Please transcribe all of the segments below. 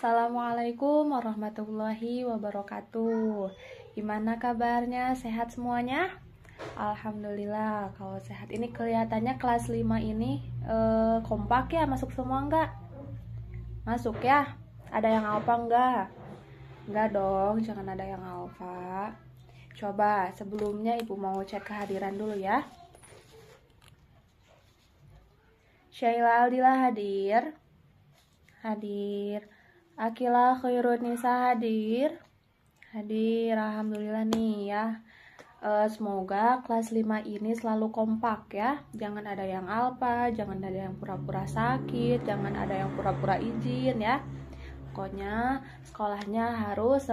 Assalamualaikum warahmatullahi wabarakatuh. Gimana kabarnya? Sehat semuanya? Alhamdulillah. Kalau sehat ini kelihatannya kelas 5 ini kompak ya. Masuk semua enggak? Masuk ya? Ada yang alfa enggak? Enggak dong, jangan ada yang alfa. Coba sebelumnya ibu mau cek kehadiran dulu ya. Syaila Aldila hadir. Hadir. Akila Khairunisa hadir. Hadir, alhamdulillah nih ya. Semoga kelas 5 ini selalu kompak ya. Jangan ada yang alfa, jangan ada yang pura-pura sakit, jangan ada yang pura-pura izin ya. Pokoknya sekolahnya harus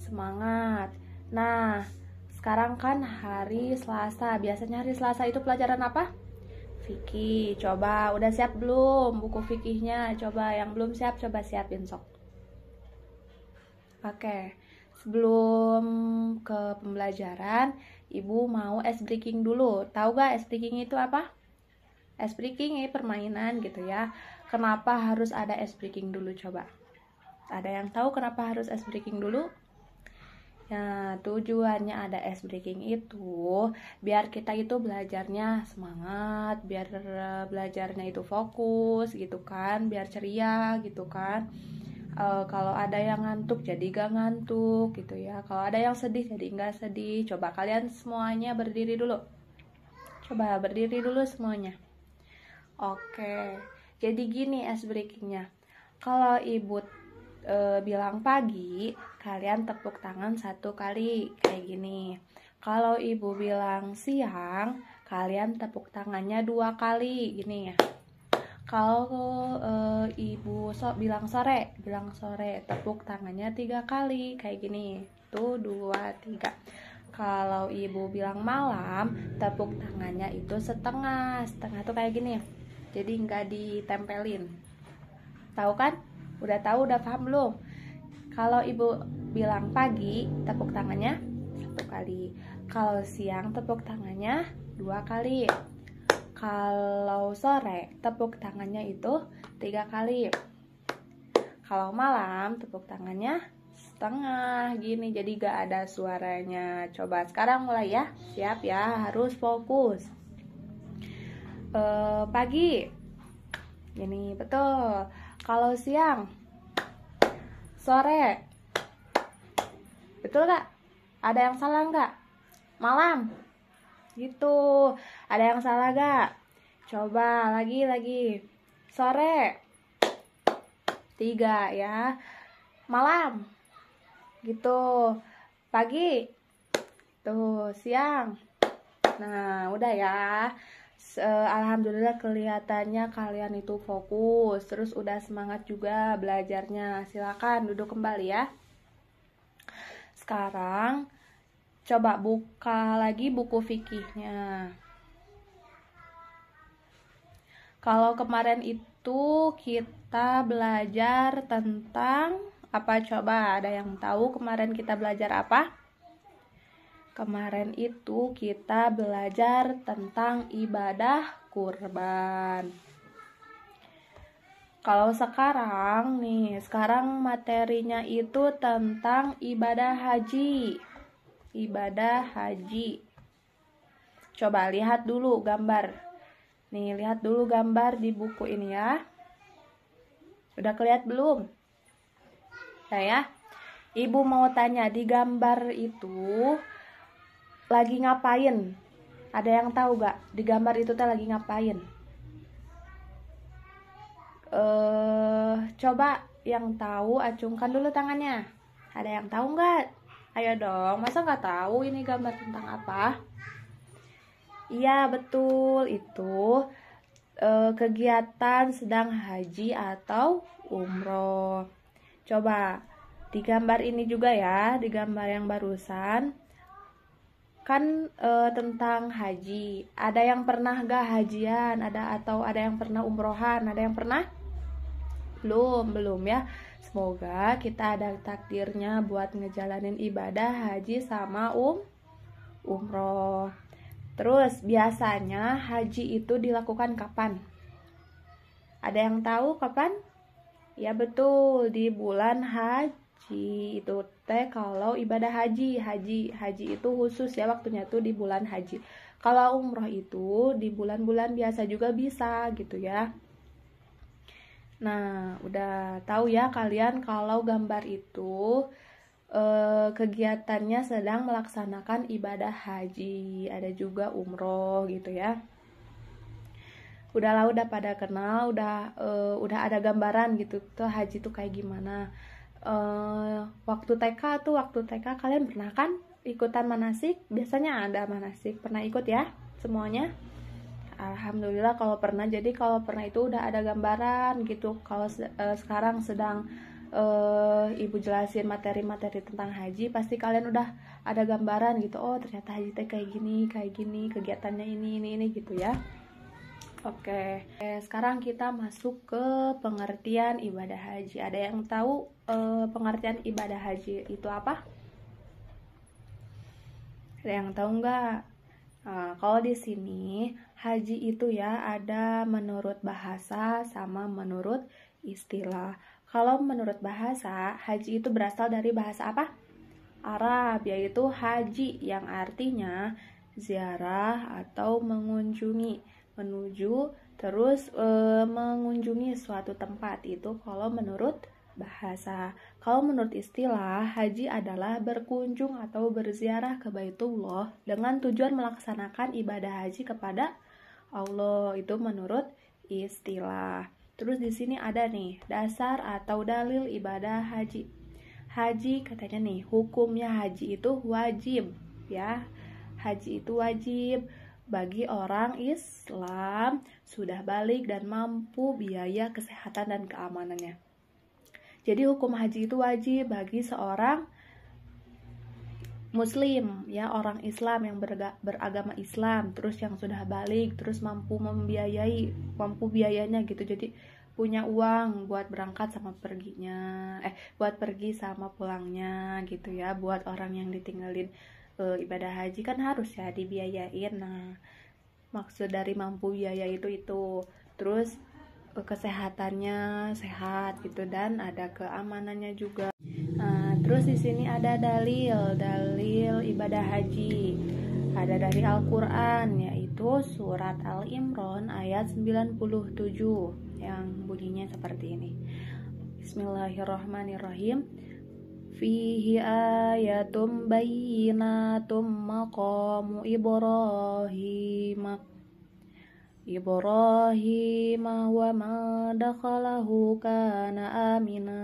semangat. Nah, sekarang kan hari Selasa. Biasanya hari Selasa itu pelajaran apa? Fikih. Coba udah siap belum buku fikihnya? Coba yang belum siap coba siapin sok. Oke. Sebelum ke pembelajaran, ibu mau ice breaking dulu. Tahu gak ice breaking itu apa? Ice breaking ini permainan gitu ya. Kenapa harus ada ice breaking dulu coba? Ada yang tahu kenapa harus ice breaking dulu? Ya, tujuannya ada ice breaking itu biar kita itu belajarnya semangat, biar belajarnya itu fokus gitu kan, biar ceria gitu kan. Kalau ada yang ngantuk jadi gak ngantuk gitu ya. Kalau ada yang sedih jadi gak sedih. Coba kalian semuanya berdiri dulu. Coba berdiri dulu semuanya. Oke, jadi gini ice breakingnya. Kalau ibu bilang pagi, kalian tepuk tangan 1 kali kayak gini. Kalau ibu bilang siang, kalian tepuk tangannya 2 kali gini ya. Kalau ibu bilang sore, tepuk tangannya 3 kali kayak gini. Tuh 2, 3. Kalau ibu bilang malam, tepuk tangannya itu setengah tuh kayak gini. Jadi nggak ditempelin. Tahu kan? Udah tahu, udah paham belum? Kalau ibu bilang pagi, tepuk tangannya 1 kali. Kalau siang, tepuk tangannya 2 kali. Kalau sore, tepuk tangannya itu 3 kali. Kalau malam, tepuk tangannya setengah gini. Jadi gak ada suaranya. Coba sekarang mulai ya. Siap ya, harus fokus. Pagi. Gini, betul. Kalau siang, sore, betul gak? Ada yang salah gak? Malam, gitu. Ada yang salah gak? Coba lagi. Sore, 3 ya. Malam, gitu. Pagi, tuh siang. Nah, udah ya. Alhamdulillah kelihatannya kalian itu fokus, terus udah semangat juga belajarnya. Silakan duduk kembali ya. Sekarang coba buka lagi buku fikihnya. Kalau kemarin itu kita belajar tentang apa coba? Ada yang tahu kemarin kita belajar apa? Kemarin itu kita belajar tentang ibadah kurban. Kalau sekarang materinya itu tentang ibadah haji. Ibadah haji. Coba lihat dulu gambar. Nih, lihat dulu gambar di buku ini ya. Udah kelihatan belum? Ya. Ibu mau tanya, di gambar itu lagi ngapain? Ada yang tahu gak? Di gambar itu lagi ngapain? Coba yang tahu acungkan dulu tangannya. Ada yang tahu gak? Ayo dong, masa gak tahu ini gambar tentang apa? Iya betul, itu kegiatan sedang haji atau umroh. Coba di gambar ini juga ya, di gambar yang barusan kan tentang haji. Ada yang pernah gak hajian? Atau ada yang pernah umrohan? Ada yang pernah? Belum ya. Semoga kita ada takdirnya buat ngejalanin ibadah haji sama umroh. Terus biasanya haji itu dilakukan kapan? Ada yang tahu kapan? Ya betul, di bulan haji itu teh kalau ibadah haji. Haji itu khusus ya, waktunya tuh di bulan haji. Kalau umroh itu di bulan-bulan biasa juga bisa gitu ya. Nah, udah tahu ya kalian kalau gambar itu kegiatannya sedang melaksanakan ibadah haji, ada juga umroh gitu ya. Udah pada kenal, udah ada gambaran gitu tuh haji tuh kayak gimana. Waktu TK kalian pernah kan ikutan manasik? Biasanya ada manasik, pernah ikut ya semuanya? Alhamdulillah kalau pernah. Jadi kalau pernah itu udah ada gambaran gitu. Kalau sekarang sedang ibu jelasin materi-materi tentang haji, pasti kalian udah ada gambaran gitu. Oh ternyata haji teh kayak gini, kegiatannya ini gitu ya. Oke, sekarang kita masuk ke pengertian ibadah haji. Ada yang tahu pengertian ibadah haji itu apa? Ada yang tahu nggak? Nah, kalau di sini haji itu ya ada menurut bahasa sama menurut istilah. Kalau menurut bahasa, haji itu berasal dari bahasa apa? Arab, yaitu haji yang artinya ziarah atau mengunjungi, menuju terus mengunjungi suatu tempat. Itu kalau menurut bahasa. Kalau menurut istilah, haji adalah berkunjung atau berziarah ke Baitullah dengan tujuan melaksanakan ibadah haji kepada Allah. Itu menurut istilah. Terus di sini ada nih dasar atau dalil ibadah haji. Haji katanya nih, hukumnya haji itu wajib ya. Haji itu wajib bagi orang Islam sudah balik dan mampu biaya kesehatan dan keamanannya. Jadi hukum haji itu wajib bagi seorang Muslim ya, orang Islam yang beragama Islam, terus yang sudah balik, terus mampu biayanya gitu. Jadi punya uang buat berangkat sama perginya, buat pergi sama pulangnya gitu ya. Buat orang yang ditinggalin ibadah haji kan harus ya dibiayain. Nah, maksud dari mampu biaya itu. Terus kesehatannya sehat gitu dan ada keamanannya juga. Nah, terus di sini ada dalil ibadah haji. Ada dari Al-Qur'an, yaitu surat Al-Imran ayat 97 yang bunyinya seperti ini. Bismillahirrahmanirrahim. Fihi ayatum bayyinatum maqamu Ibrahim wa ma dakhalahu kana amina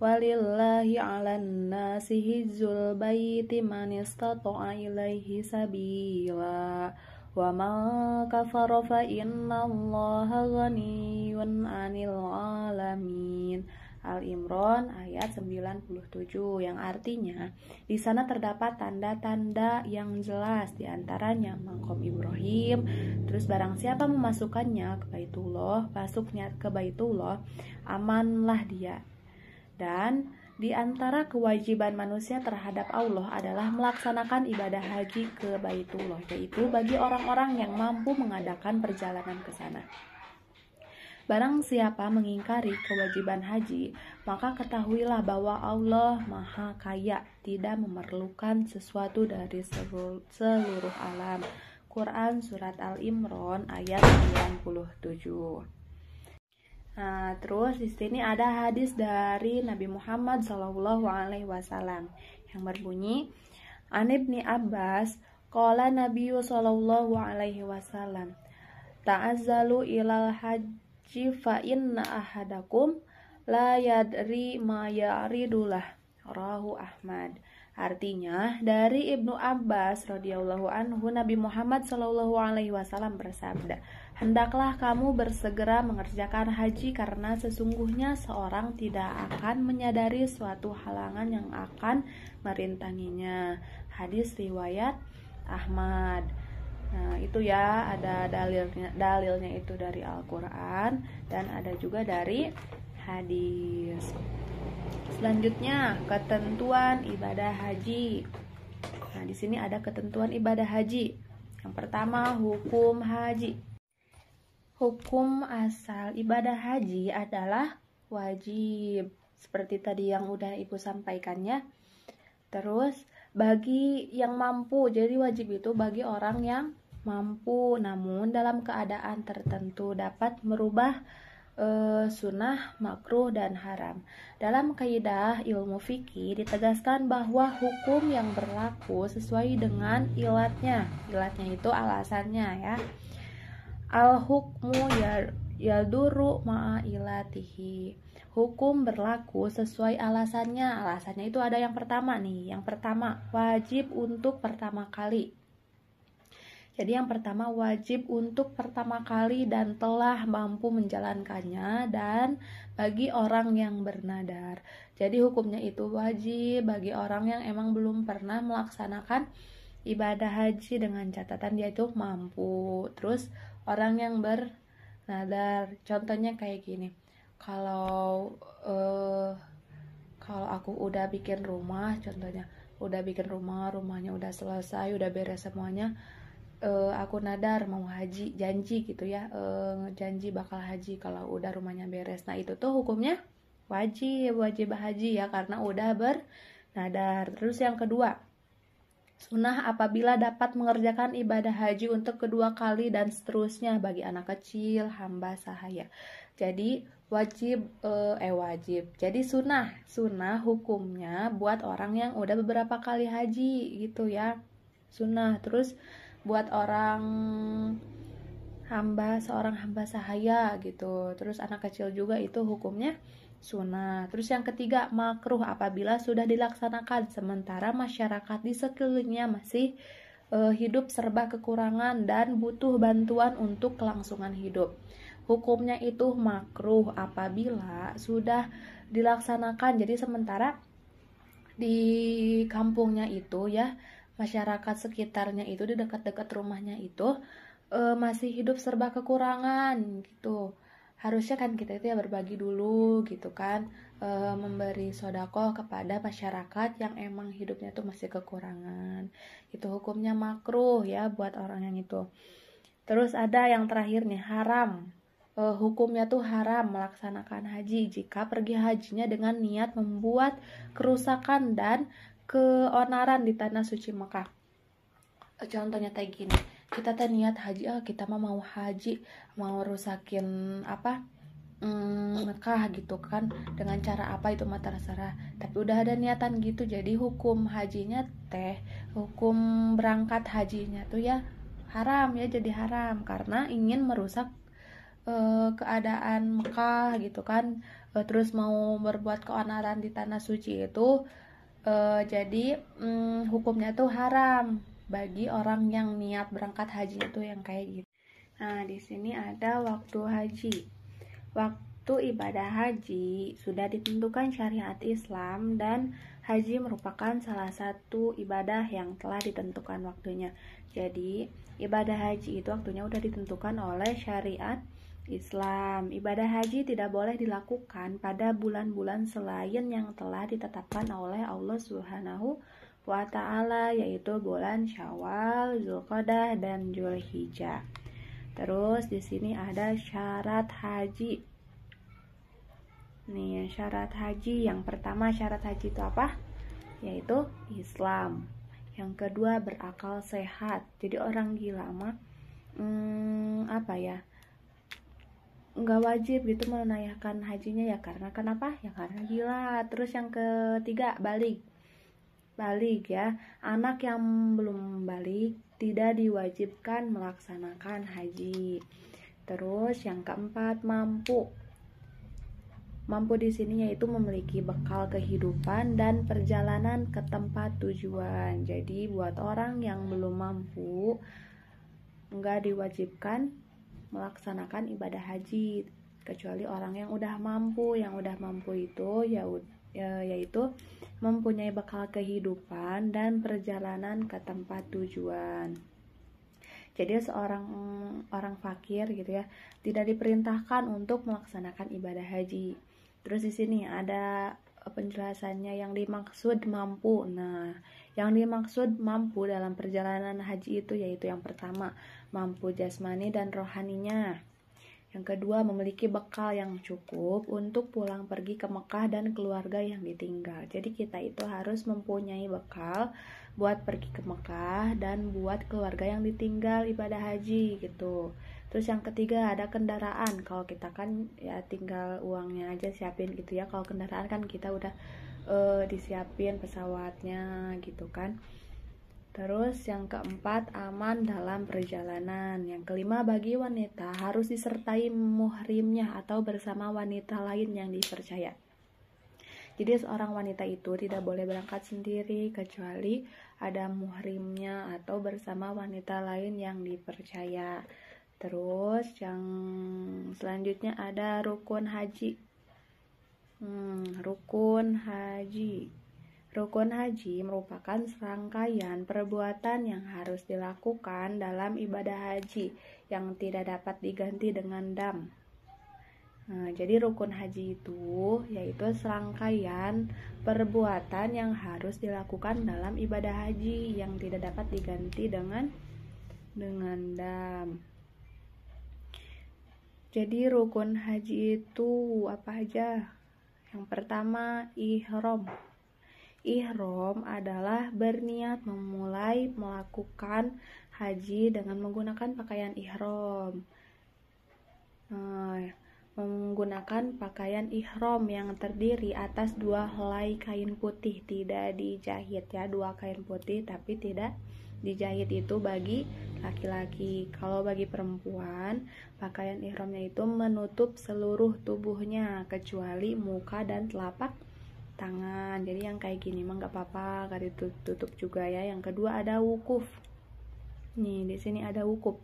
walillahi 'alan nasi hijjul baiti man istata'a ilaihi sabila wa ma kafara fa innallaha ghaniyyun 'anil 'alamin. Al-Imran ayat 97 yang artinya di sana terdapat tanda-tanda yang jelas, diantaranya maqam Ibrahim. Terus barang siapa memasukkannya ke Baitullah, amanlah dia. Dan di antara kewajiban manusia terhadap Allah adalah melaksanakan ibadah haji ke Baitullah, yaitu bagi orang-orang yang mampu mengadakan perjalanan ke sana. Barang siapa mengingkari kewajiban haji, maka ketahuilah bahwa Allah Maha Kaya, tidak memerlukan sesuatu dari seluruh alam. Quran surat Al-Imran ayat 97. Nah, terus di sini ada hadis dari Nabi Muhammad SAW yang berbunyi, An Ibni Abbas, qala Nabi SAW, ta'azzalu ilal haji fa inna ahadakum la yadri ma ya'ridulah, rawahu Ahmad. Artinya dari Ibnu Abbas radhiyallahu anhu, Nabi Muhammad SAW bersabda, hendaklah kamu bersegera mengerjakan haji karena sesungguhnya seorang tidak akan menyadari suatu halangan yang akan merintanginya. Hadis riwayat Ahmad. Nah, itu ya, ada dalilnya itu dari Al-Qur'an dan ada juga dari hadis. Selanjutnya, ketentuan ibadah haji. Nah, di sini ada ketentuan ibadah haji. Yang pertama, hukum haji. Hukum asal ibadah haji adalah wajib. Seperti tadi yang udah Ibu sampaikannya. Terus bagi yang mampu, jadi wajib itu bagi orang yang mampu, namun dalam keadaan tertentu dapat merubah sunnah, makruh, dan haram. Dalam kaidah ilmu fikih ditegaskan bahwa hukum yang berlaku sesuai dengan ilatnya. Ilatnya itu alasannya ya. Al-hukmu yaduru ma'a ilatihi. Hukum berlaku sesuai alasannya. Alasannya itu ada yang pertama nih. Yang pertama, wajib untuk pertama kali. Jadi yang pertama wajib untuk pertama kali dan telah mampu menjalankannya, dan bagi orang yang bernadar. Jadi hukumnya itu wajib bagi orang yang emang belum pernah melaksanakan ibadah haji dengan catatan dia itu mampu. Terus orang yang bernadar, contohnya kayak gini. Kalau aku udah bikin rumah, contohnya udah bikin rumahnya udah selesai, udah beres semuanya, aku nadar mau haji, janji gitu ya, janji bakal haji kalau udah rumahnya beres. Nah itu tuh hukumnya wajib haji ya, karena udah bernadar. Terus yang kedua, sunnah apabila dapat mengerjakan ibadah haji untuk kedua kali dan seterusnya bagi anak kecil, hamba sahaya. Jadi wajib. Jadi sunnah hukumnya buat orang yang udah beberapa kali haji gitu ya, sunnah. Terus buat orang seorang hamba sahaya gitu. Terus anak kecil juga itu hukumnya sunnah. Terus yang ketiga, makruh apabila sudah dilaksanakan sementara masyarakat di sekelilingnya masih hidup serba kekurangan dan butuh bantuan untuk kelangsungan hidup. Hukumnya itu makruh apabila sudah dilaksanakan. Jadi sementara di kampungnya itu ya, masyarakat sekitarnya itu di dekat-dekat rumahnya itu masih hidup serba kekurangan gitu. Harusnya kan kita itu ya berbagi dulu gitu kan, memberi sodako kepada masyarakat yang emang hidupnya tuh masih kekurangan. Itu hukumnya makruh ya buat orang yang itu. Terus ada yang terakhir nih, haram. Hukumnya tuh haram melaksanakan haji jika pergi hajinya dengan niat membuat kerusakan dan keonaran di tanah suci Mekah. Contohnya kayak gini, kita teh niat haji, kita mau haji, mau rusakin Mekah gitu kan, dengan cara apa itu mah terserah, tapi udah ada niatan gitu. Jadi hukum hajinya hukum berangkat hajinya tuh ya haram ya, jadi haram karena ingin merusak keadaan Mekah gitu kan, terus mau berbuat keonaran di tanah suci itu. Jadi hukumnya tuh haram bagi orang yang niat berangkat haji itu yang kayak gitu. Nah, di sini ada waktu haji. Waktu ibadah haji sudah ditentukan syariat Islam, dan haji merupakan salah satu ibadah yang telah ditentukan waktunya. Jadi, ibadah haji itu waktunya udah ditentukan oleh syariat Islam. Ibadah haji tidak boleh dilakukan pada bulan-bulan selain yang telah ditetapkan oleh Allah Subhanahu wa ta'ala, yaitu bulan Syawal, Zulqa'dah, dan Zulhijjah. Terus di sini ada syarat haji. Nih, syarat haji yang pertama, syarat haji itu apa? Yaitu Islam. Yang kedua, berakal sehat. Jadi orang gila mah nggak wajib gitu menunaikan hajinya ya, karena kenapa? Ya karena gila. Terus yang ketiga, balik ya, anak yang belum balik tidak diwajibkan melaksanakan haji. Terus yang keempat, mampu di sini yaitu memiliki bekal kehidupan dan perjalanan ke tempat tujuan. Jadi buat orang yang belum mampu nggak diwajibkan melaksanakan ibadah haji, kecuali orang yang udah mampu. Yang udah mampu itu yaitu mempunyai bekal kehidupan dan perjalanan ke tempat tujuan. Jadi seorang orang fakir gitu ya, tidak diperintahkan untuk melaksanakan ibadah haji. Terus di sini ada penjelasannya yang dimaksud mampu. Nah, yang dimaksud mampu dalam perjalanan haji itu yaitu yang pertama, mampu jasmani dan rohaninya. Yang kedua, memiliki bekal yang cukup untuk pulang pergi ke Mekah dan keluarga yang ditinggal. Jadi kita itu harus mempunyai bekal buat pergi ke Mekah dan buat keluarga yang ditinggal ibadah haji gitu. Terus yang ketiga, ada kendaraan. Kalau kita kan ya tinggal uangnya aja siapin gitu ya. Kalau kendaraan kan kita udah disiapin pesawatnya gitu kan. Terus yang keempat, aman dalam perjalanan. Yang kelima, bagi wanita harus disertai muhrimnya atau bersama wanita lain yang dipercaya. Jadi seorang wanita itu tidak boleh berangkat sendiri kecuali ada muhrimnya atau bersama wanita lain yang dipercaya. Terus yang selanjutnya ada rukun haji. Rukun haji. Rukun haji merupakan serangkaian perbuatan yang harus dilakukan dalam ibadah haji yang tidak dapat diganti dengan dam. Jadi rukun haji itu yaitu serangkaian perbuatan yang harus dilakukan dalam ibadah haji yang tidak dapat diganti dengan dam. Jadi rukun haji itu apa aja? Yang pertama, ihram. Ihram adalah berniat memulai melakukan haji dengan menggunakan pakaian ihram. Menggunakan pakaian ihram yang terdiri atas 2 helai kain putih, tidak dijahit ya, 2 kain putih tapi tidak dijahit, itu bagi laki-laki. Kalau bagi perempuan, pakaian ihramnya itu menutup seluruh tubuhnya kecuali muka dan telapak tangan. Jadi yang kayak gini mah nggak apa-apa, nggak ditutup juga ya. Yang kedua ada wukuf. Nih di sini ada wukuf.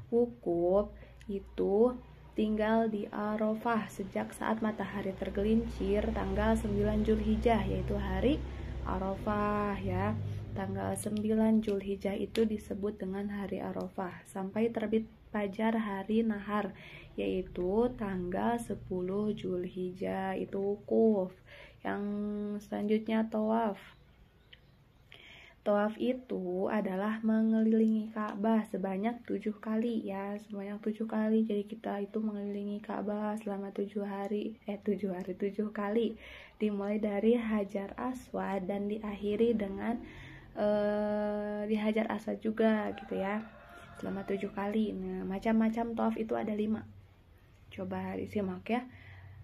Wukuf itu tinggal di Arafah sejak saat matahari tergelincir tanggal 9 Zulhijjah, yaitu hari Arafah ya. Tanggal 9 Zulhijjah itu disebut dengan hari Arafah sampai terbit fajar hari nahar, yaitu tanggal 10 Zulhijjah, itu wukuf. Yang selanjutnya tawaf. Tawaf itu adalah mengelilingi Ka'bah sebanyak 7 kali ya, sebanyak 7 kali. Jadi kita itu mengelilingi Ka'bah selama 7 kali. Dimulai dari Hajar Aswad dan diakhiri dengan di Hajar Aswad juga gitu ya. Selama 7 kali. Nah, macam-macam tawaf itu ada 5. Coba disimak ya.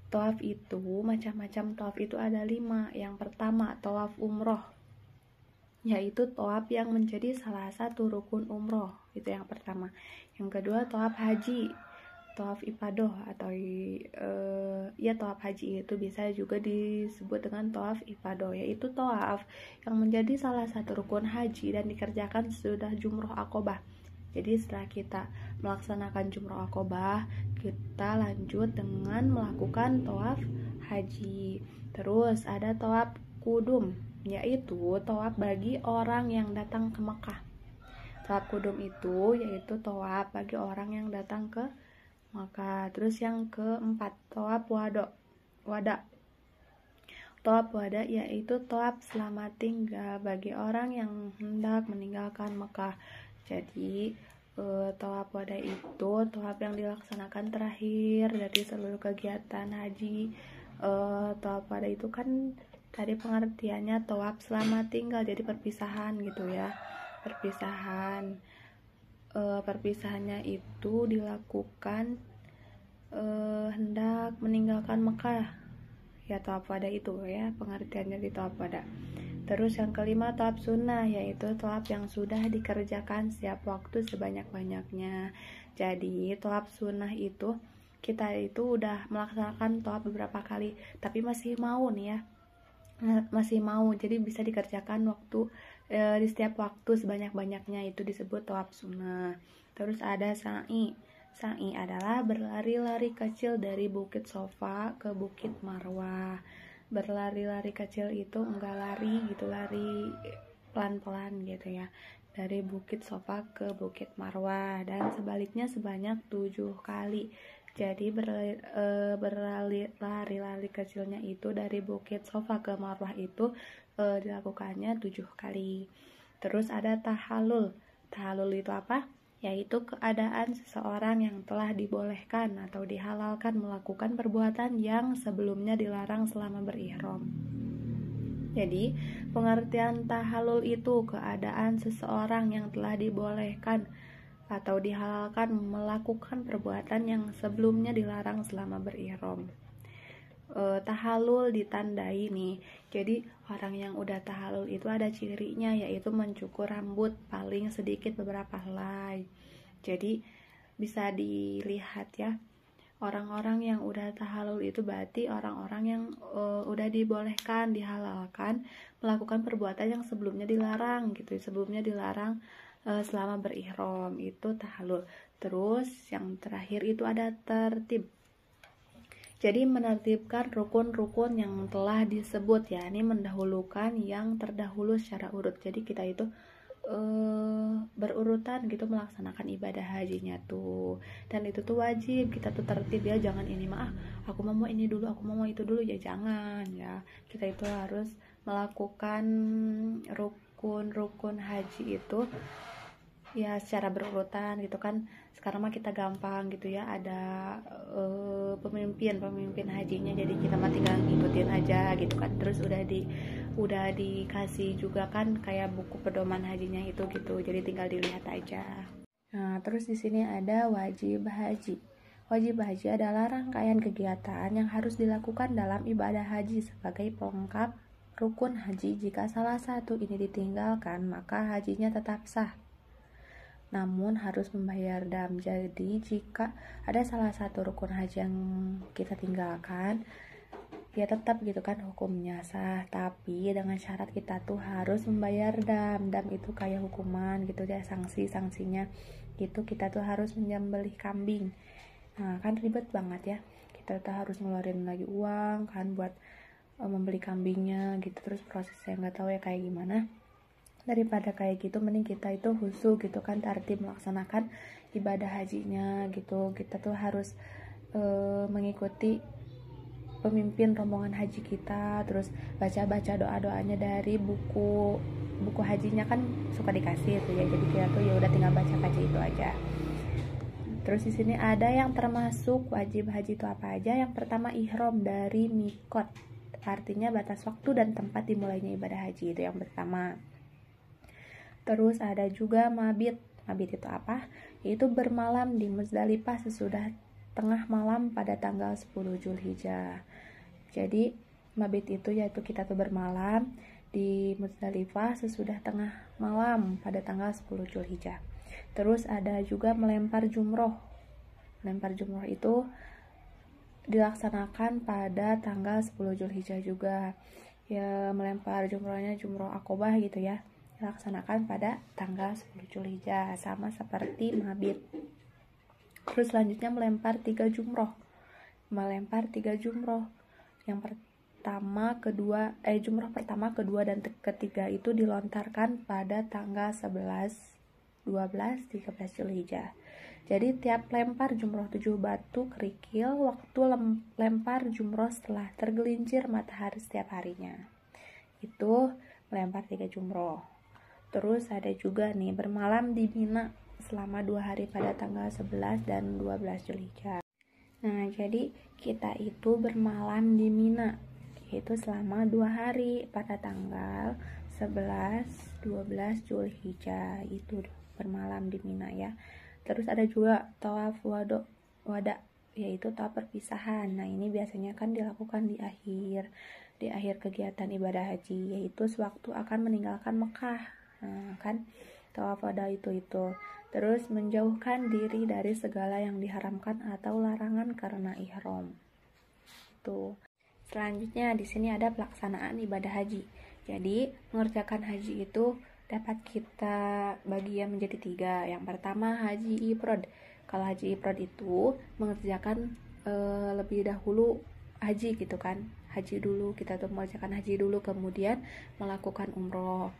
Tawaf itu, macam-macam tawaf itu ada 5. Yang pertama, tawaf umroh, yaitu tawaf yang menjadi salah satu rukun umroh, itu yang pertama. Yang kedua, tawaf haji, tawaf ifadah atau tawaf haji itu bisa juga disebut dengan tawaf ifadah, yaitu tawaf yang menjadi salah satu rukun haji dan dikerjakan sesudah jumroh Aqobah. Jadi setelah kita melaksanakan jumroh Aqobah, kita lanjut dengan melakukan tawaf haji. Terus ada tawaf kudum, yaitu tawaf bagi orang yang datang ke Mekah. Tawaf kudum itu yaitu tawaf bagi orang yang datang ke Mekah. Terus yang keempat, tawaf wada. Tawaf wada yaitu tawaf selamat tinggal bagi orang yang hendak meninggalkan Mekah. Jadi tawaf wada itu tawaf yang dilaksanakan terakhir dari seluruh kegiatan haji. Tawaf wada itu kan tadi pengertiannya tawaf selamat tinggal, jadi perpisahan gitu ya. Perpisahannya itu dilakukan hendak meninggalkan Mekah. Ya, tawaf wada itu ya pengertiannya di tawaf wada. Terus yang kelima, tawaf sunnah, yaitu tawaf yang sudah dikerjakan setiap waktu sebanyak-banyaknya. Jadi tawaf sunnah itu kita itu udah melaksanakan tawaf beberapa kali, tapi masih mau nih ya, jadi bisa dikerjakan di setiap waktu sebanyak-banyaknya, itu disebut tawaf sunnah. Terus ada sa'i. Sa'i adalah berlari-lari kecil dari Bukit Sofa ke Bukit Marwah. Berlari-lari kecil itu enggak lari gitu, lari pelan-pelan gitu ya, dari Bukit Sofa ke Bukit Marwah, dan sebaliknya sebanyak 7 kali. Jadi berlari-lari kecilnya itu dari Bukit Sofa ke Marwah itu dilakukannya 7 kali. Terus ada tahallul. Tahallul itu apa? yaitu keadaan seseorang yang telah dibolehkan atau dihalalkan melakukan perbuatan yang sebelumnya dilarang selama berihram. Jadi, pengertian tahallul itu keadaan seseorang yang telah dibolehkan atau dihalalkan melakukan perbuatan yang sebelumnya dilarang selama berihram. Tahallul ditandai nih. Jadi orang yang udah tahallul itu ada cirinya, yaitu mencukur rambut paling sedikit beberapa helai. Jadi bisa dilihat ya, orang-orang yang udah tahallul itu berarti orang-orang yang udah dibolehkan, dihalalkan melakukan perbuatan yang sebelumnya dilarang gitu. Sebelumnya dilarang selama berihram, itu tahallul. Terus yang terakhir itu ada tertib. Jadi menertibkan rukun-rukun yang telah disebut, ya ini mendahulukan yang terdahulu secara urut. Jadi kita itu berurutan gitu melaksanakan ibadah hajinya tuh. Dan itu tuh wajib, kita tuh tertib ya, jangan ini mah aku mau ini dulu, aku mau itu dulu, ya jangan ya. Kita itu harus melakukan rukun-rukun haji itu ya secara berurutan gitu kan. Sekarang mah kita gampang gitu ya, ada pemimpin hajinya, jadi kita mah tinggal ngikutin aja gitu kan. Terus udah dikasih juga kan kayak buku pedoman hajinya itu gitu, jadi tinggal dilihat aja. Nah, terus di sini ada wajib haji. Wajib haji adalah rangkaian kegiatan yang harus dilakukan dalam ibadah haji sebagai pelengkap rukun haji. Jika salah satu ini ditinggalkan, maka hajinya tetap sah, namun harus membayar dam. Jadi jika ada salah satu rukun haji yang kita tinggalkan, ya tetap gitu kan hukumnya sah, tapi dengan syarat kita tuh harus membayar dam. Dam itu kayak hukuman gitu ya, sanksinya gitu. Kita tuh harus menyembelih kambing. Nah kan ribet banget ya, kita tuh harus ngeluarin lagi uang kan buat membeli kambingnya gitu. Terus prosesnya nggak tahu ya kayak gimana. Daripada kayak gitu, mending kita itu khusyuk gitu kan, tertib melaksanakan ibadah hajinya gitu. Kita tuh harus mengikuti pemimpin rombongan haji kita, terus baca doa-doanya dari buku hajinya kan suka dikasih tuh ya. Jadi kita tuh ya udah tinggal baca itu aja. Terus di sini ada yang termasuk wajib haji itu apa aja. Yang pertama, ihram dari mikot, artinya batas waktu dan tempat dimulainya ibadah haji, itu yang pertama. Terus ada juga mabit. Mabit itu apa? Yaitu bermalam di Muzdalifah sesudah tengah malam pada tanggal 10 Zulhijjah. Jadi mabit itu yaitu kita tuh bermalam di Muzdalifah sesudah tengah malam pada tanggal 10 Zulhijjah. Terus ada juga melempar jumroh. Melempar jumroh itu dilaksanakan pada tanggal 10 Zulhijjah juga. Ya melempar jumrohnya jumroh akobah gitu ya, dilaksanakan pada tanggal 10 Zulhijjah, sama seperti mabit. Terus selanjutnya melempar 3 jumroh. Melempar 3 jumroh. Yang pertama, jumroh pertama, kedua, dan ketiga itu dilontarkan pada tanggal 11, 12, 13 Zulhijjah. Jadi tiap lempar jumroh 7 batu kerikil, waktu lempar jumroh setelah tergelincir matahari setiap harinya. Itu melempar 3 jumroh. Terus ada juga nih bermalam di Mina selama 2 hari pada tanggal 11 dan 12 Zulhijjah. Nah, jadi kita itu bermalam di Mina yaitu selama 2 hari pada tanggal 11, 12 Zulhijjah, itu bermalam di Mina ya. Terus ada juga tawaf wada, yaitu tawaf perpisahan. Nah, ini biasanya kan dilakukan di akhir kegiatan ibadah haji, yaitu sewaktu akan meninggalkan Mekah. Nah, kan tawaf wada itu. Terus menjauhkan diri dari segala yang diharamkan atau larangan karena ihram. Tuh. Selanjutnya di sini ada pelaksanaan ibadah haji. Jadi, mengerjakan haji itu dapat kita bagi menjadi 3. Yang pertama, haji ifrad. Kalau haji ifrad itu mengerjakan lebih dahulu haji gitu kan. Haji dulu, kita tuh mengerjakan haji dulu kemudian melakukan umroh.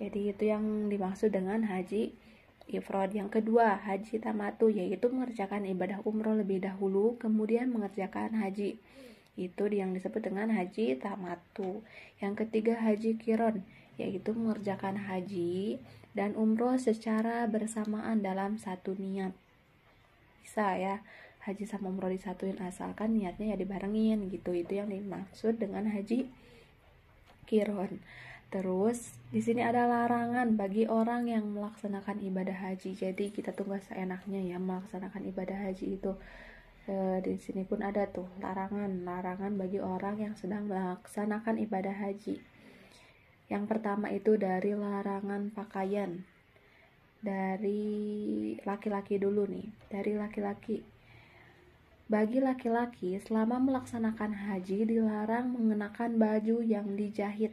Jadi itu yang dimaksud dengan haji ifrad. Yang kedua, haji tamatu, yaitu mengerjakan ibadah umroh lebih dahulu kemudian mengerjakan haji. Itu yang disebut dengan haji tamatu. Yang ketiga, haji kiron, yaitu mengerjakan haji dan umroh secara bersamaan dalam satu niat. Bisa ya, haji sama umroh disatuin asalkan niatnya ya dibarengin gitu. Itu yang dimaksud dengan haji qiron. Terus di sini ada larangan bagi orang yang melaksanakan ibadah haji. Jadi kita tuh gak seenaknya ya melaksanakan ibadah haji itu. Di sini pun ada tuh larangan bagi orang yang sedang melaksanakan ibadah haji. Yang pertama itu dari larangan pakaian. Dari laki-laki dulu nih. Dari laki-laki. Bagi laki-laki selama melaksanakan haji dilarang mengenakan baju yang dijahit.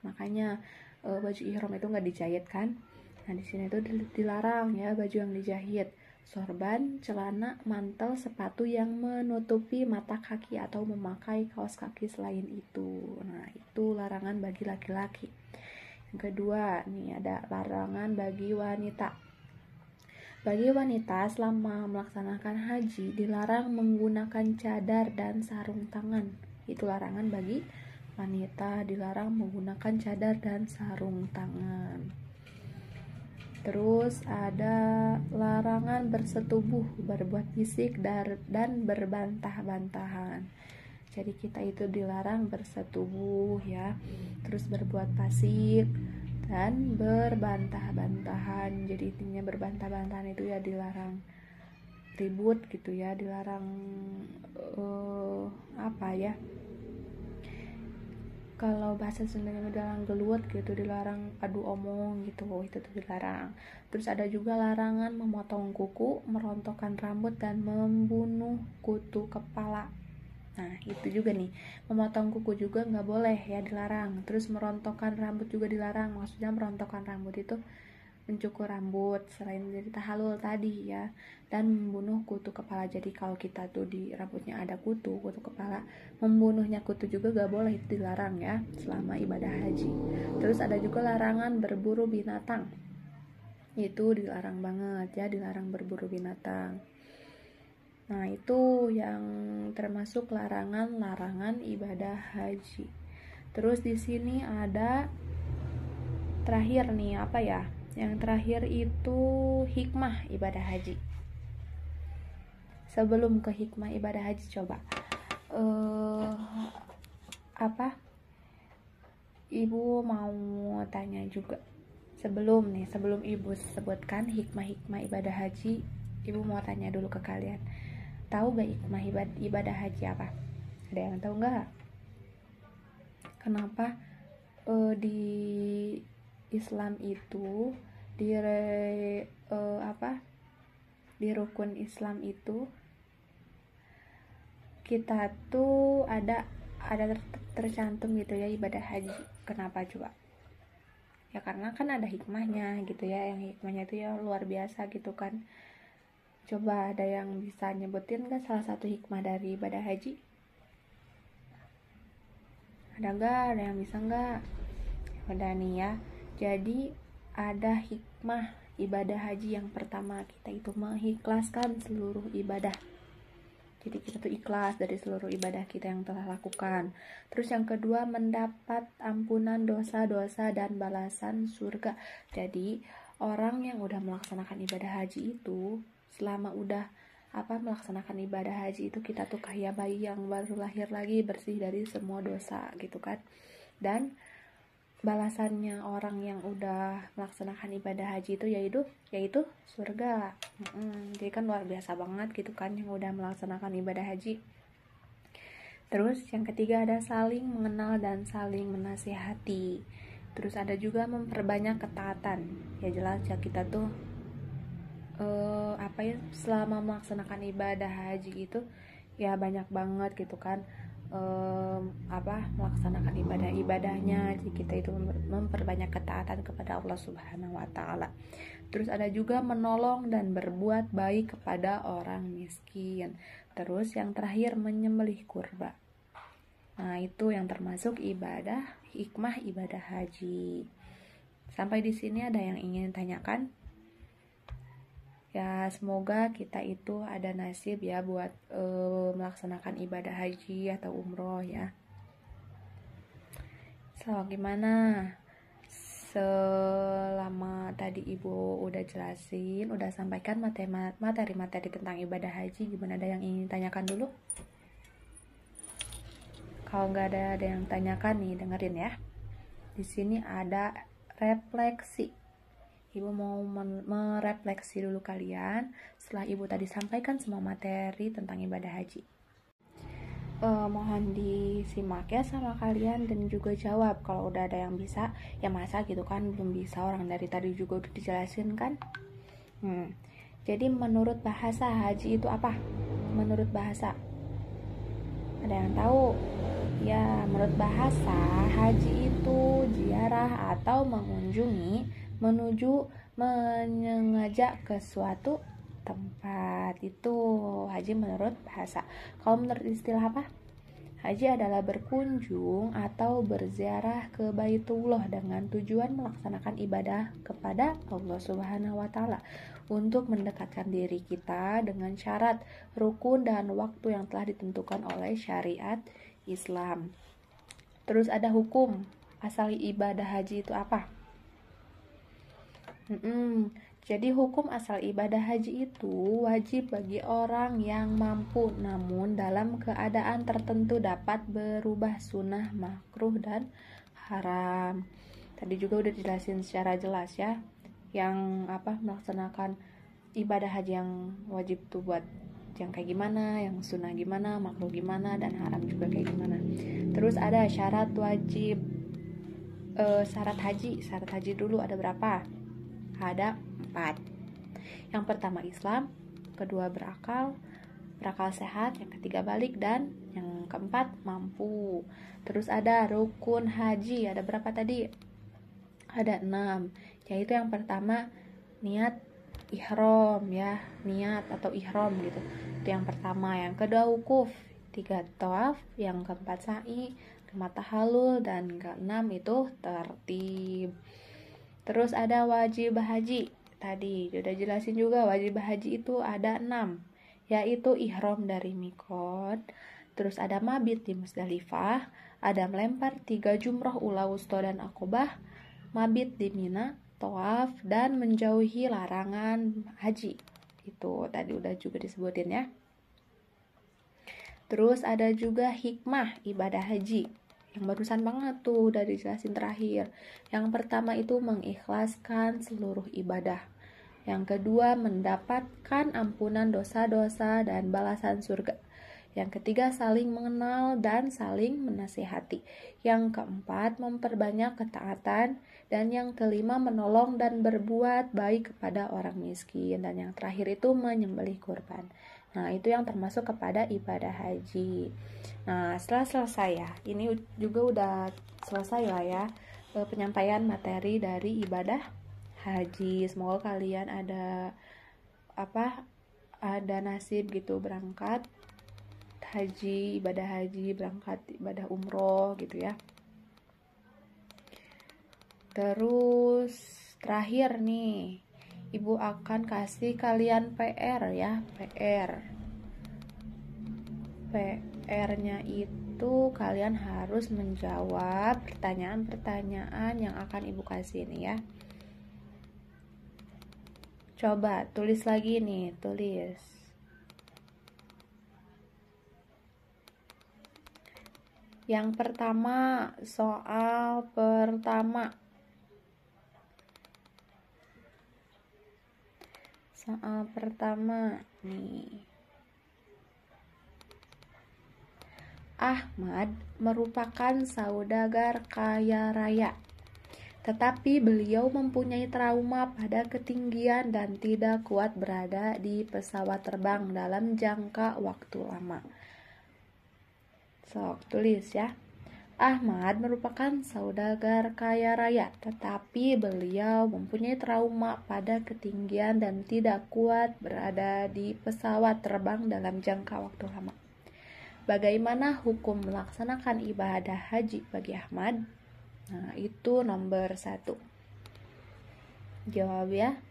Makanya baju ihram itu nggak dijahit kan. Nah di sini tuh dilarang ya baju yang dijahit, sorban, celana, mantel, sepatu yang menutupi mata kaki atau memakai kaos kaki selain itu. Nah itu larangan bagi laki-laki. Yang kedua nih ada larangan bagi wanita. Bagi wanita selama melaksanakan haji dilarang menggunakan cadar dan sarung tangan. Itu larangan bagi wanita, dilarang menggunakan cadar dan sarung tangan. Terus ada larangan bersetubuh, berbuat fisik dan berbantah-bantahan. Jadi kita itu dilarang bersetubuh ya. Terus berbuat fasik dan berbantah-bantahan. Jadi intinya berbantah-bantahan itu ya dilarang ribut gitu ya, dilarang apa ya? Kalau bahasa Sundanya dilarang geluat gitu, dilarang adu omong gitu, itu tuh dilarang. Terus ada juga larangan memotong kuku, merontokkan rambut dan membunuh kutu kepala. Nah itu juga nih, memotong kuku juga nggak boleh ya, dilarang. Terus merontokkan rambut juga dilarang. Maksudnya merontokkan rambut itu mencukur rambut selain dari tahalul tadi ya, dan membunuh kutu kepala. Jadi kalau kita tuh di rambutnya ada kutu kepala, membunuhnya kutu juga gak boleh, itu dilarang ya selama ibadah haji. Terus ada juga larangan berburu binatang, itu dilarang banget ya, dilarang berburu binatang. Nah itu yang termasuk larangan ibadah haji. Terus di sini ada terakhir nih apa ya? Yang terakhir itu hikmah ibadah haji. Sebelum ke hikmah ibadah haji coba Ibu mau tanya juga. Sebelum Ibu sebutkan hikmah ibadah haji, Ibu mau tanya dulu ke kalian. Tahu gak hikmah ibadah haji apa? Ada yang tahu gak? Kenapa di Islam itu di rukun Islam itu kita tuh ada tercantum gitu ya ibadah haji. Kenapa coba? Ya karena kan ada hikmahnya gitu ya, yang hikmahnya itu ya luar biasa gitu kan. Coba ada yang bisa nyebutin gak salah satu hikmah dari ibadah haji? Ada gak? Ada yang bisa gak? Udah nih ya. Jadi ada hikmah ibadah haji yang pertama, kita itu mengikhlaskan seluruh ibadah. Jadi kita tuh ikhlas dari seluruh ibadah kita yang telah lakukan. Terus yang kedua, mendapat ampunan dosa-dosa dan balasan surga. Jadi orang yang udah melaksanakan ibadah haji itu, selama udah melaksanakan ibadah haji itu, kita tuh kayak bayi yang baru lahir lagi, bersih dari semua dosa gitu kan. Dan balasannya orang yang udah melaksanakan ibadah haji itu yaitu surga. Jadi kan luar biasa banget gitu kan yang udah melaksanakan ibadah haji. Terus yang ketiga ada saling mengenal dan saling menasihati. Terus ada juga memperbanyak ketaatan. Ya jelas ya kita tuh selama melaksanakan ibadah haji itu ya banyak banget gitu kan melaksanakan ibadahnya. Jadi kita itu memperbanyak ketaatan kepada Allah Subhanahu wa taala. Terus ada juga menolong dan berbuat baik kepada orang miskin. Terus yang terakhir menyembelih kurban. Nah, itu yang termasuk hikmah ibadah haji. Sampai di sini ada yang ingin tanyakan? Ya semoga kita itu ada nasib ya buat melaksanakan ibadah haji atau umroh ya. So gimana? selama tadi Ibu udah jelasin, udah sampaikan materi-materi tentang ibadah haji, gimana, ada yang ingin tanyakan dulu? Kalau nggak ada yang tanyakan nih, dengerin ya. Di sini ada refleksi. Ibu mau merefleksi dulu kalian setelah Ibu tadi sampaikan semua materi tentang ibadah haji. Mohon disimak ya sama kalian dan juga jawab. Kalau udah ada yang bisa, ya masa gitu kan belum bisa, orang dari tadi juga udah dijelasin kan. Jadi menurut bahasa haji itu apa? Menurut bahasa, ada yang tahu? Ya, menurut bahasa haji itu ziarah atau mengunjungi, menuju, mengajak ke suatu tempat. Itu haji menurut bahasa. Kalau menurut istilah apa? Haji adalah berkunjung atau berziarah ke Baitullah dengan tujuan melaksanakan ibadah kepada Allah Subhanahu wa Ta'ala untuk mendekatkan diri kita dengan syarat, rukun, dan waktu yang telah ditentukan oleh syariat Islam. Terus ada hukum asal ibadah haji itu apa? Jadi hukum asal ibadah haji itu wajib bagi orang yang mampu, namun dalam keadaan tertentu dapat berubah sunnah, makruh, dan haram. Tadi juga udah dijelasin secara jelas ya, yang melaksanakan ibadah haji yang wajib tuh buat yang kayak gimana, yang sunnah gimana, makruh gimana, dan haram juga kayak gimana. Terus ada syarat wajib, syarat haji dulu ada berapa? Ada 4. Yang pertama Islam, kedua berakal sehat, yang ketiga balik, dan yang keempat mampu. Terus ada rukun haji, ada berapa tadi? Ada 6, yaitu yang pertama niat ihram ya, niat atau ihram gitu. Itu yang pertama. Yang kedua wukuf, 3 tawaf, yang keempat sa'i, 5 tahallul, dan keenam itu tertib. Terus ada wajib haji. Tadi udah jelasin juga, wajib haji itu ada 6, yaitu ihram dari mikot, terus ada mabit di Musdalifah, ada melempar 3 jumroh ula wusta dan akobah, mabit di Mina, tawaf, dan menjauhi larangan haji. Itu tadi udah juga disebutin ya. Terus ada juga hikmah ibadah haji, yang barusan banget tuh udah dijelasin terakhir. Yang pertama itu mengikhlaskan seluruh ibadah. Yang kedua mendapatkan ampunan dosa-dosa dan balasan surga. Yang ketiga saling mengenal dan saling menasihati. Yang keempat memperbanyak ketaatan. Dan yang kelima menolong dan berbuat baik kepada orang miskin. Dan yang terakhir itu menyembelih kurban. Nah, itu yang termasuk kepada ibadah haji. Nah, setelah selesai ya, ini juga udah selesai lah ya penyampaian materi dari ibadah haji. Semoga kalian ada nasib gitu berangkat haji, berangkat ibadah umroh gitu ya. Terus terakhir nih, Ibu akan kasih kalian PR ya, PR-nya itu kalian harus menjawab pertanyaan-pertanyaan yang akan Ibu kasih nih ya. Coba tulis lagi nih, tulis. Yang pertama, soal pertama. Soal pertama nih. Ahmad merupakan saudagar kaya raya, tetapi beliau mempunyai trauma pada ketinggian dan tidak kuat berada di pesawat terbang dalam jangka waktu lama. Tulis ya. Ahmad merupakan saudagar kaya raya, tetapi beliau mempunyai trauma pada ketinggian dan tidak kuat berada di pesawat terbang dalam jangka waktu lama. Bagaimana hukum melaksanakan ibadah haji bagi Ahmad? Nah, itu nomor 1. Jawab ya.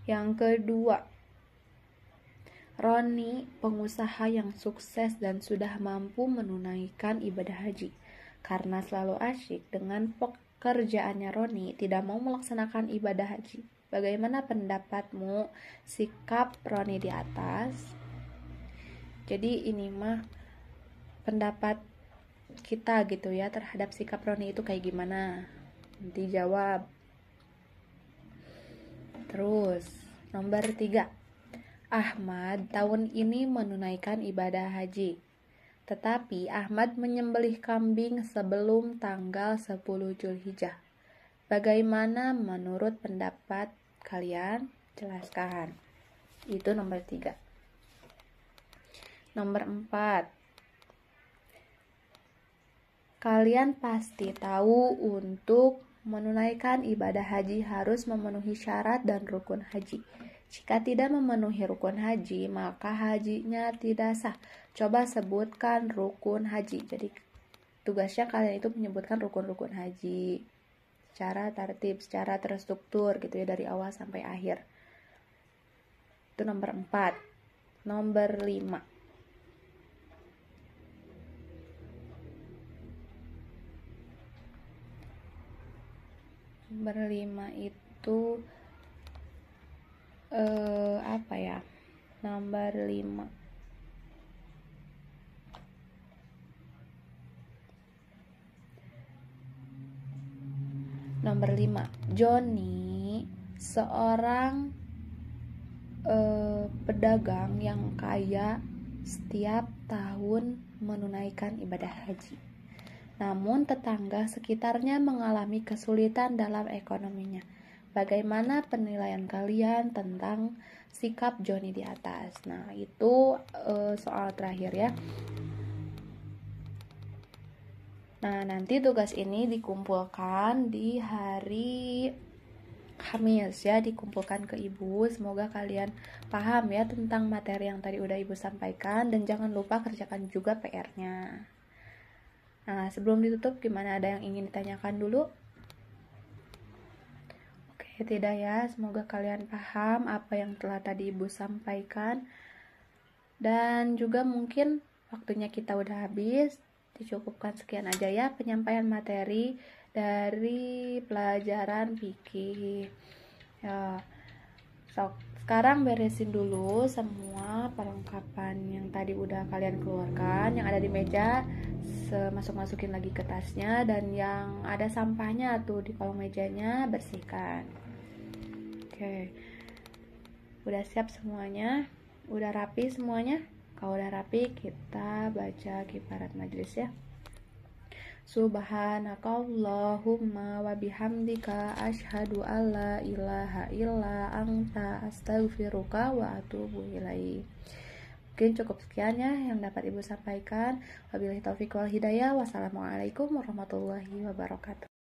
Yang kedua, Roni, pengusaha yang sukses dan sudah mampu menunaikan ibadah haji karena selalu asyik dengan kerjaannya Roni tidak mau melaksanakan ibadah haji. Bagaimana pendapatmu sikap Roni di atas? Jadi ini mah pendapat kita gitu ya terhadap sikap Roni itu kayak gimana? Nanti jawab. Terus nomor 3, Ahmad tahun ini menunaikan ibadah haji. Tetapi Ahmad menyembelih kambing sebelum tanggal 10 Zulhijjah. Bagaimana menurut pendapat kalian? Jelaskan. Itu nomor 3. Nomor 4. Kalian pasti tahu untuk menunaikan ibadah haji harus memenuhi syarat dan rukun haji. Jika tidak memenuhi rukun haji, maka hajinya tidak sah. Coba sebutkan rukun haji. Jadi tugasnya kalian itu menyebutkan rukun-rukun haji secara tertib, secara terstruktur gitu ya dari awal sampai akhir. Itu nomor 4. Nomor 5. Nomor 5 itu apa ya? Nomor 5. Nomor 5. Johnny seorang pedagang yang kaya setiap tahun menunaikan ibadah haji. Namun tetangga sekitarnya mengalami kesulitan dalam ekonominya. Bagaimana penilaian kalian tentang sikap Johnny di atas? Nah, itu soal terakhir ya. Nah, nanti tugas ini dikumpulkan di hari Kamis ya, dikumpulkan ke Ibu. Semoga kalian paham ya tentang materi yang tadi udah Ibu sampaikan, dan jangan lupa kerjakan juga PR-nya. Nah, sebelum ditutup, gimana, ada yang ingin ditanyakan dulu? Oke, tidak ya. Semoga kalian paham apa yang telah tadi Ibu sampaikan. Dan juga mungkin waktunya kita udah habis. Dicukupkan sekian aja ya penyampaian materi dari pelajaran fikih. Ya, sekarang beresin dulu semua perlengkapan yang tadi udah kalian keluarkan, yang ada di meja masukin lagi ke tasnya, dan yang ada sampahnya tuh di kolong mejanya bersihkan. Oke, udah siap semuanya, udah rapi semuanya. Kalau udah rapi, kita baca kifarat majlis ya. Subhanakallahumma wa bihamdika asyhadu alla ilaha illa anta astaghfiruka wa atubu ilaik. Mungkin cukup sekian ya yang dapat Ibu sampaikan. Wabillahi taufiq wal hidayah. Wassalamualaikum warahmatullahi wabarakatuh.